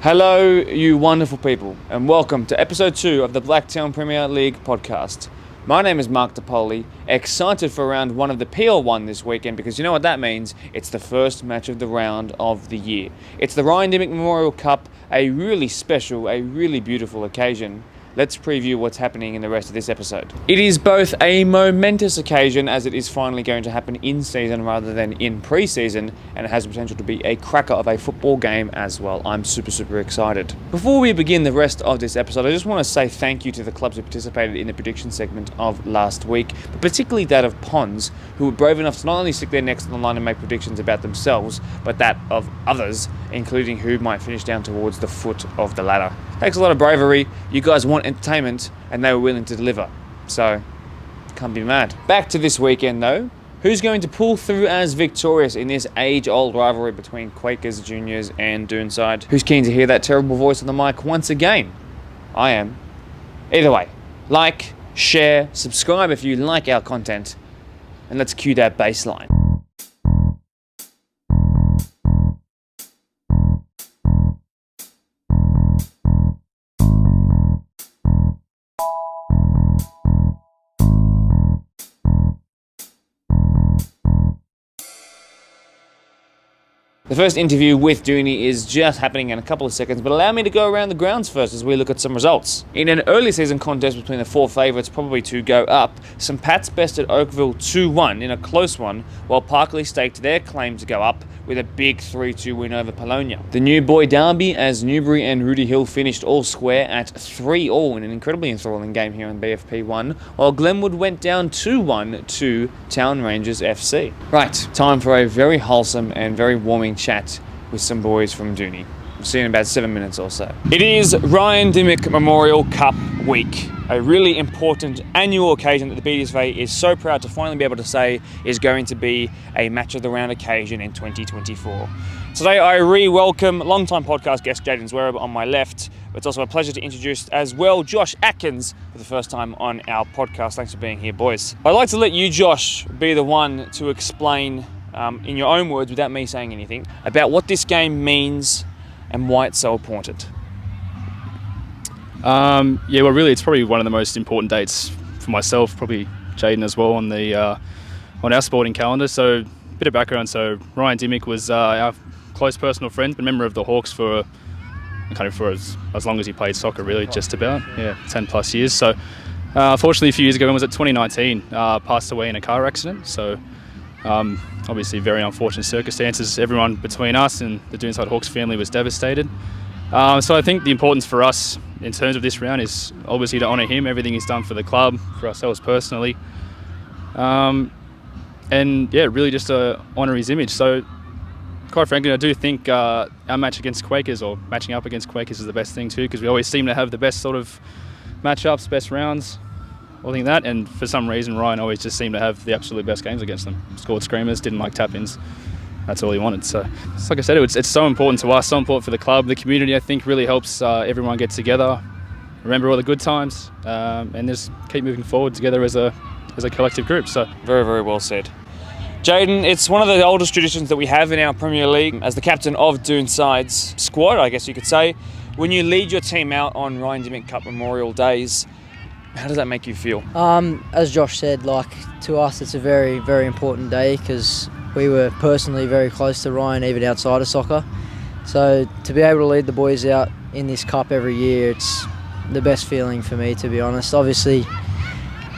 Hello, you wonderful people, and welcome to Episode 2 of the Blacktown Premier League podcast. My name is Mark DePoli, excited for round 1 of the PL1 this weekend because you know what that means? It's the first match of the round of the year. It's the Ryan Dimech Memorial Cup, a really special, a really beautiful occasion. Let's preview what's happening in the rest of this episode. It is both a momentous occasion as it is finally going to happen in season rather than in pre-season, and it has the potential to be a cracker of a football game as well. I'm super excited. Before we begin the rest of this episode, I just want to say thank you to the clubs who participated in the prediction segment of last week, but particularly that of Ponds, who were brave enough to not only stick their necks on the line and make predictions about themselves, but that of others, including who might finish down towards the foot of the ladder. Takes a lot of bravery. You guys want entertainment, and they were willing to deliver. So, can't be mad. Back to this weekend though. Who's going to pull through as victorious in this age-old rivalry between Quakers Juniors and Doonside? Who's keen to hear that terrible voice on the mic once again? I am. Either way, like, share, subscribe if you like our content, and let's cue that bass line. The first interview with Doney is just happening in a couple of seconds, but allow me to go around the grounds first as we look at some results. In an early season contest between the four favourites, probably to go up, St Pat's bested Oakville 2-1 in a close one, while Parkley staked their claim to go up with a big 3-2 win over Polonia. The New Boy Derby, as Newbury and Rooty Hill finished all square at 3-3 in an incredibly enthralling game here in B.P.P 1, while Glenwood went down 2-1 to Town Rangers FC. Right, time for a very wholesome and very warming chat with some boys from Doney. We'll see you in about 7 minutes or so. It is Ryan Dimech Memorial Cup week, a really important annual occasion that the BDSV is so proud to finally be able to say is going to be a match of the round occasion in 2024. Today I re-welcome long-time podcast guest Jaden Zwerb on my left. It's also a pleasure to introduce as well Josh Atkins for the first time on our podcast. Thanks for being here, boys. I'd like to let you, Josh, be the one to explain in your own words, without me saying anything, about what this game means and why it's so important. Really, it's probably one of the most important dates for myself, probably Jaden as well, on our sporting calendar. So, a bit of background. So, Ryan Dimech was our close personal friend, been a member of the Hawks for as long as he played soccer, really, just about 10 plus years. So, unfortunately, a few years ago, when was it 2019, passed away in a car accident. So, obviously very unfortunate circumstances. Everyone between us and the Doonside Hawks family was devastated. So I think the importance for us in terms of this round is obviously to honour him, everything he's done for the club, for ourselves personally. Really just to honour his image. So quite frankly, I do think our match against Quakers, or matching up against Quakers, is the best thing too, because we always seem to have the best sort of matchups, best rounds. I think that, and for some reason Ryan always just seemed to have the absolute best games against them. Scored screamers, didn't like tap-ins. That's all he wanted. So, like I said, it's so important to us, so important for the club. The community, I think, really helps everyone get together, remember all the good times, and just keep moving forward together as a collective group. So, very well said. Jaden, it's one of the oldest traditions that we have in our Premier League. As the captain of Doonside's squad, I guess you could say, when you lead your team out on Ryan Dimech Cup Memorial Days, how does that make you feel? As Josh said, to us it's a very, very important day because we were personally very close to Ryan even outside of soccer. So to be able to lead the boys out in this cup every year, it's the best feeling for me, to be honest. Obviously,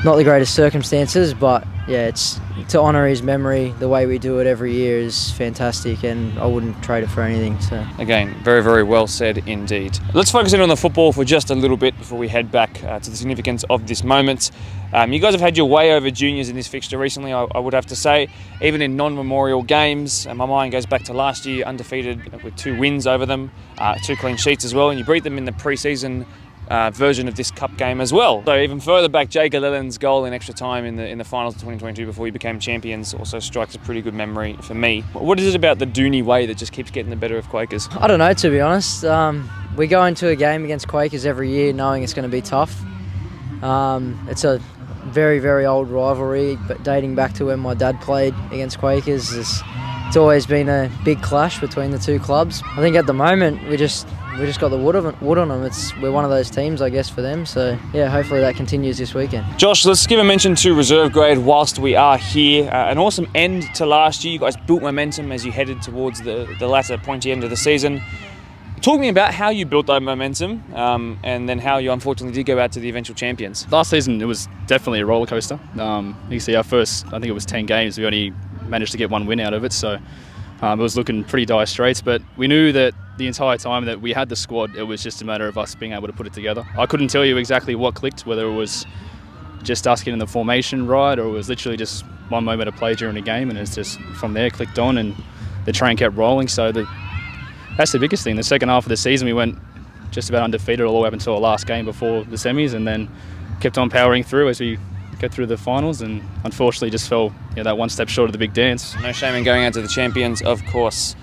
not the greatest circumstances, but it's to honour his memory. The way we do it every year is fantastic, and I wouldn't trade it for anything. So again, very well said indeed. Let's focus in on the football for just a little bit before we head back to the significance of this moment. You guys have had your way over juniors in this fixture recently, I would have to say, even in non-memorial games. My mind goes back to last year, undefeated with 2 wins over them, 2 clean sheets as well, and you beat them in the pre-season version of this cup game as well. So even further back, Jay Galelin's goal in extra time in the finals of 2022 before we became champions also strikes a pretty good memory for me. What is it about the Doney way that just keeps getting the better of Quakers? I don't know, to be honest. We go into a game against Quakers every year knowing it's going to be tough. It's a very old rivalry, but dating back to when my dad played against Quakers. It's always been a big clash between the two clubs. I think at the moment we just we just got the wood on them. We're one of those teams, I guess, for them. So yeah, hopefully that continues this weekend. Josh, let's give a mention to reserve grade whilst we are here. An awesome end to last year. You guys built momentum as you headed towards the latter pointy end of the season. Talk to me about how you built that momentum and then how you unfortunately did go out to the eventual champions. Last season, it was definitely a roller coaster. You see our first, I think it was 10 games, we only managed to get one win out of it. So it was looking pretty dire straits, but we knew that the entire time that we had the squad, it was just a matter of us being able to put it together. I couldn't tell you exactly what clicked, whether it was just us getting the formation right or it was literally just one moment of play during a game, and it's just from there clicked on and the train kept rolling. So that's the biggest thing. The second half of the season, we went just about undefeated all the way up until the last game before the semis, and then kept on powering through as we get through the finals, and unfortunately just fell that one step short of the big dance. No shame in going out to the champions, of course.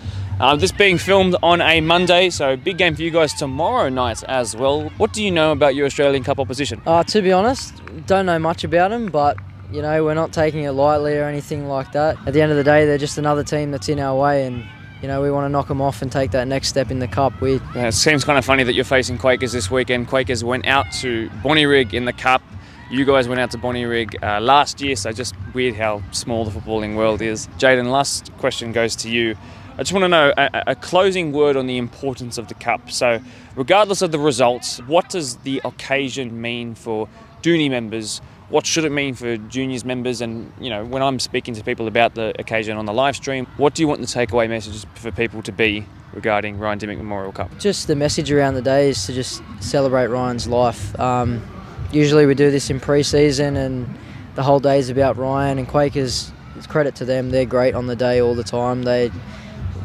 This being filmed on a Monday, so big game for you guys tomorrow night as well. What do you know about your Australian Cup opposition? To be honest, don't know much about them, but we're not taking it lightly or anything like that. At the end of the day, they're just another team that's in our way, and we want to knock them off and take that next step in the Cup. It seems kind of funny that you're facing Quakers this weekend. Quakers went out to Bonnyrigg in the Cup. You guys went out to Bonnyrigg last year, so just weird how small the footballing world is. Jaden, last question goes to you. I just want to know a closing word on the importance of the Cup. So regardless of the results, what does the occasion mean for Doney members? What should it mean for juniors members? And, when I'm speaking to people about the occasion on the live stream, what do you want the takeaway messages for people to be regarding Ryan Dimech Memorial Cup? Just the message around the day is to just celebrate Ryan's life. Usually we do this in pre-season and the whole day is about Ryan, and Quakers, it's credit to them. They're great on the day all the time. They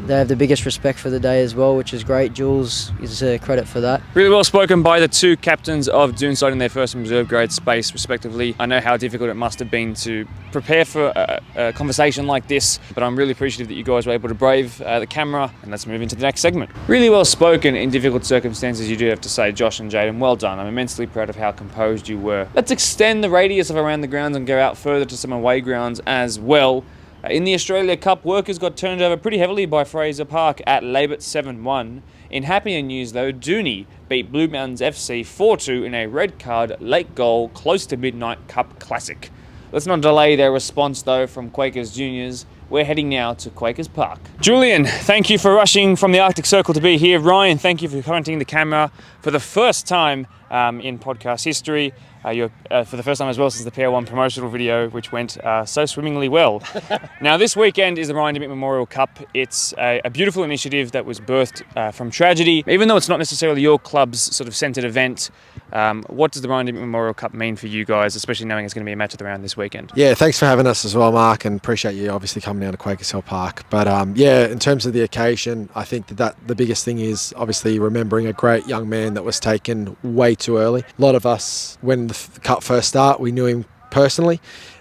have the biggest respect for the day as well, which is great. Jules is a credit for that. Really well spoken by the two captains of Doonside in their first and reserve grade space, respectively. I know how difficult it must have been to prepare for a conversation like this, but I'm really appreciative that you guys were able to brave the camera. And let's move into the next segment. Really well spoken in difficult circumstances, you do have to say, Josh and Jaden. Well done. I'm immensely proud of how composed you were. Let's extend the radius of around the grounds and go out further to some away grounds as well. In the Australia Cup, Workers got turned over pretty heavily by Fraser Park at Labert 7-1. In happier news though, Doney beat Blue Mountains FC 4-2 in a red card late goal close to midnight Cup classic. Let's not delay their response though from Quakers juniors. We're heading now to Quakers Park. Julian, thank you for rushing from the Arctic Circle to be here. Ryan, thank you for commenting the camera for the first time in podcast history. You're for the first time as well since the PR1 promotional video, which went so swimmingly well. Now, this weekend is the Ryan Dimech Memorial Cup. It's a beautiful initiative that was birthed from tragedy. Even though it's not necessarily your club's sort of centred event, what does the Ryan Dimech Memorial Cup mean for you guys, especially knowing it's going to be a match of the round this weekend? Yeah, thanks for having us as well, Mark, and appreciate you obviously coming down to Quakers Hill Park. But in terms of the occasion, I think that the biggest thing is obviously remembering a great young man that was taken way too early. A lot of us, when the Cup first start, we knew him personally.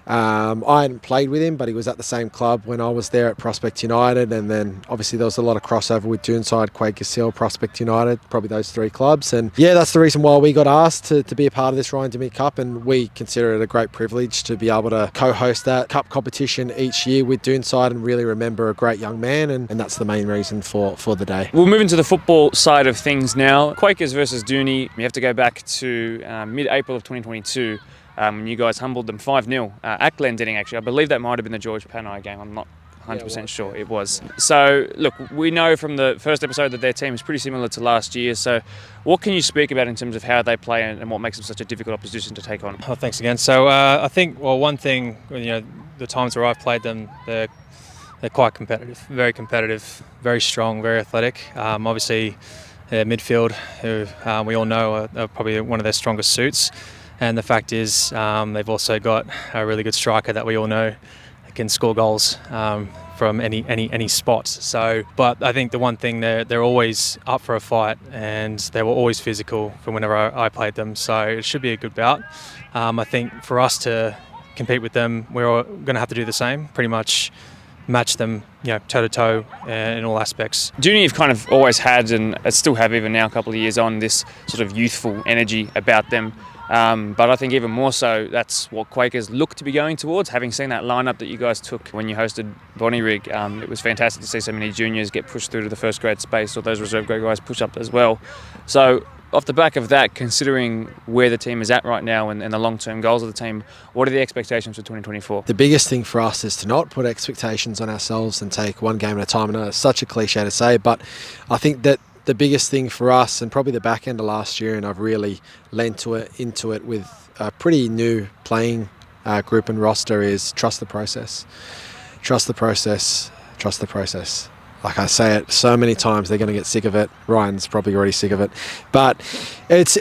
I hadn't played with him, but he was at the same club when I was there at Prospect United, and then obviously there was a lot of crossover with Doonside, Quakers Hill, Prospect United, probably those three clubs. And yeah, that's the reason why we got asked to be a part of this Ryan Dimech Cup, and we consider it a great privilege to be able to co-host that cup competition each year with Doonside and really remember a great young man, and that's the main reason for the day. We'll move into the football side of things now. Quakers versus Doney. You have to go back to mid-April of 2022. When you guys humbled them 5-0 at Glendinning, actually. I believe that might have been the George Panay game. I'm not 100% sure it was. So, look, we know from the first episode that their team is pretty similar to last year. So, what can you speak about in terms of how they play and what makes them such a difficult opposition to take on? Oh, thanks again. So, I think, one thing, the times where I've played them, they're quite competitive, very strong, very athletic. Obviously, their midfield, who we all know are probably one of their strongest suits. And the fact is, they've also got a really good striker that we all know can score goals from any spot. So, but I think the one thing, they're always up for a fight, and they were always physical from whenever I played them. So it should be a good bout. I think for us to compete with them, we're going to have to do the same. Pretty much match them, toe to toe in all aspects. Doney have kind of always had, and still have even now, a couple of years on, this sort of youthful energy about them. But I think even more so, that's what Quakers look to be going towards. Having seen that lineup that you guys took when you hosted Bonnyrigg, it was fantastic to see so many juniors get pushed through to the first grade space, or those reserve grade guys push up as well. So off the back of that, considering where the team is at right now and the long-term goals of the team, what are the expectations for 2024? The biggest thing for us is to not put expectations on ourselves and take one game at a time. I know it's such a cliche to say, but I think that the biggest thing for us, and probably the back end of last year, and I've really lent into it with a pretty new playing group and roster, is trust the process. Trust the process. Trust the process. Like I say it so many times, they're going to get sick of it. Ryan's probably already sick of it, but it's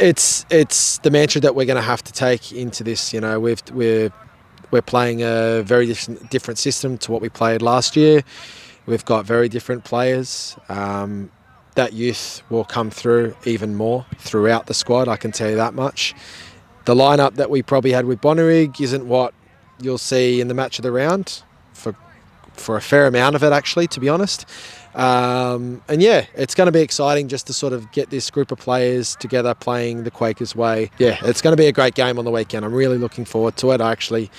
the mantra that we're going to have to take into this. You know, we're playing a very different system to what we played last year. We've got very different players. That youth will come through even more throughout the squad. I can tell you that much. The lineup that we probably had with Bonnyrigg isn't what you'll see in the match of the round for a fair amount of it, actually, to be honest. And yeah, it's going to be exciting just to sort of get this group of players together playing the Quakers way. Yeah, it's going to be a great game on the weekend. I'm really looking forward to it.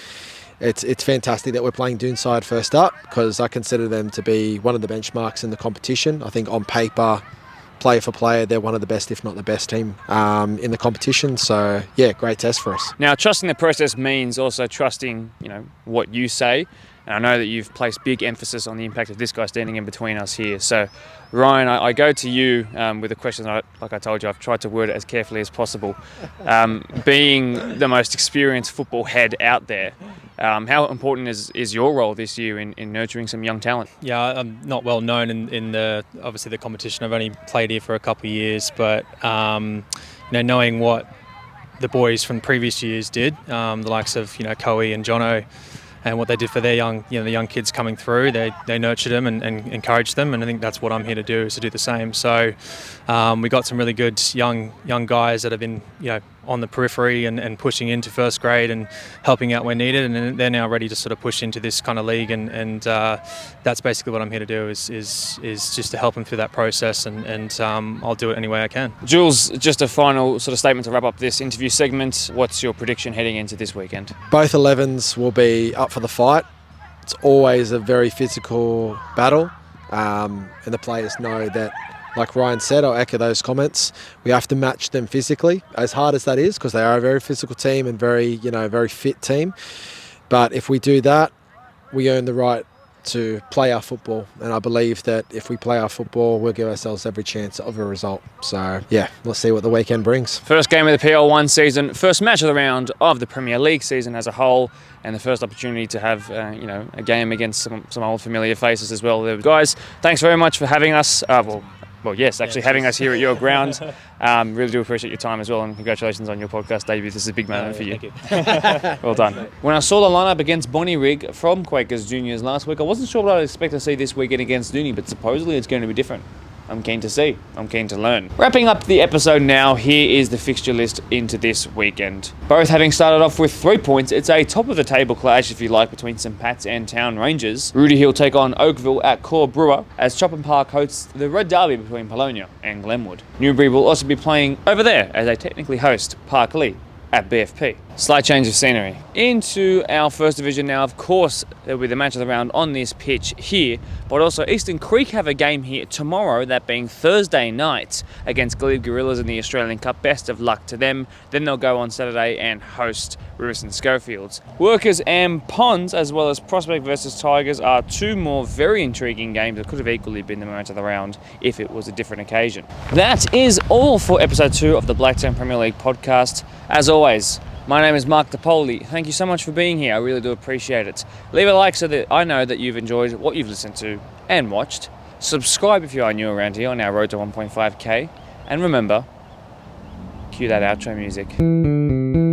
It's fantastic that we're playing Doonside first up, because I consider them to be one of the benchmarks in the competition. I think on paper, player for player, they're one of the best, if not the best team in the competition. So yeah, great test for us. Now, trusting the process means also trusting, what you say. And I know that you've placed big emphasis on the impact of this guy standing in between us here. So, Ryan, I go to you with a question. Like I told you, I've tried to word it as carefully as possible. Being the most experienced football head out there, how important is your role this year in nurturing some young talent? Yeah, I'm not well known in the obviously the competition. I've only played here for a couple of years, but knowing what the boys from previous years did, the likes of Coe and Jono, and what they did for their the young kids coming through, they nurtured them and encouraged them, and I think that's what I'm here to do, is to do the same. So we got some really good young guys that have been on the periphery and pushing into first grade and helping out where needed, and they're now ready to sort of push into this kind of league, and that's basically what I'm here to do, is just to help them through that process, and I'll do it any way I can. Jules, just a final sort of statement to wrap up this interview segment. What's your prediction heading into this weekend? Both 11s will be up for the fight. It's always a very physical battle, and the players know that. Like Ryan said, I'll echo those comments. We have to match them physically, as hard as that is, because they are a very physical team and very fit team. But if we do that, we earn the right to play our football. And I believe that if we play our football, we'll give ourselves every chance of a result. So, yeah, we'll see what the weekend brings. First game of the PL1 season, first match of the round of the Premier League season as a whole, and the first opportunity to have, a game against some old familiar faces as well. Guys, thanks very much for having us. Having us here at your ground. Really do appreciate your time as well, and congratulations on your podcast debut. This is a big moment for you. Thank you. Well done. When I saw the lineup against Bonnyrigg from Quakers Juniors last week, I wasn't sure what I'd expect to see this weekend against Doney, but supposedly it's going to be different. I'm keen to see. I'm keen to learn. Wrapping up the episode now, here is the fixture list into this weekend. Both having started off with 3 points, it's a top-of-the-table clash, if you like, between St Pat's and Town Rangers. Rudy Hill take on Oakville at Core Brewer, as Chopham Park hosts the Red Derby between Polonia and Glenwood. Newbury will also be playing over there, as they technically host Park Lee at B.P.P. Slight change of scenery. Into our first division now, of course, there'll be the match of the round on this pitch here, but also Eastern Creek have a game here tomorrow, that being Thursday night, against Glebe Gorillas in the Australian Cup. Best of luck to them. Then they'll go on Saturday and host Riverson Schofields. Workers and Ponds, as well as Prospect versus Tigers, are two more very intriguing games that could have equally been the match of the round if it was a different occasion. That is all for episode 2 of the Blacktown Premier League podcast. As always, my name is Mark DePoli. Thank you so much for being here. I really do appreciate it. Leave a like so that I know that you've enjoyed what you've listened to and watched. Subscribe if you are new around here on our road to 1.5k. And remember, cue that outro music.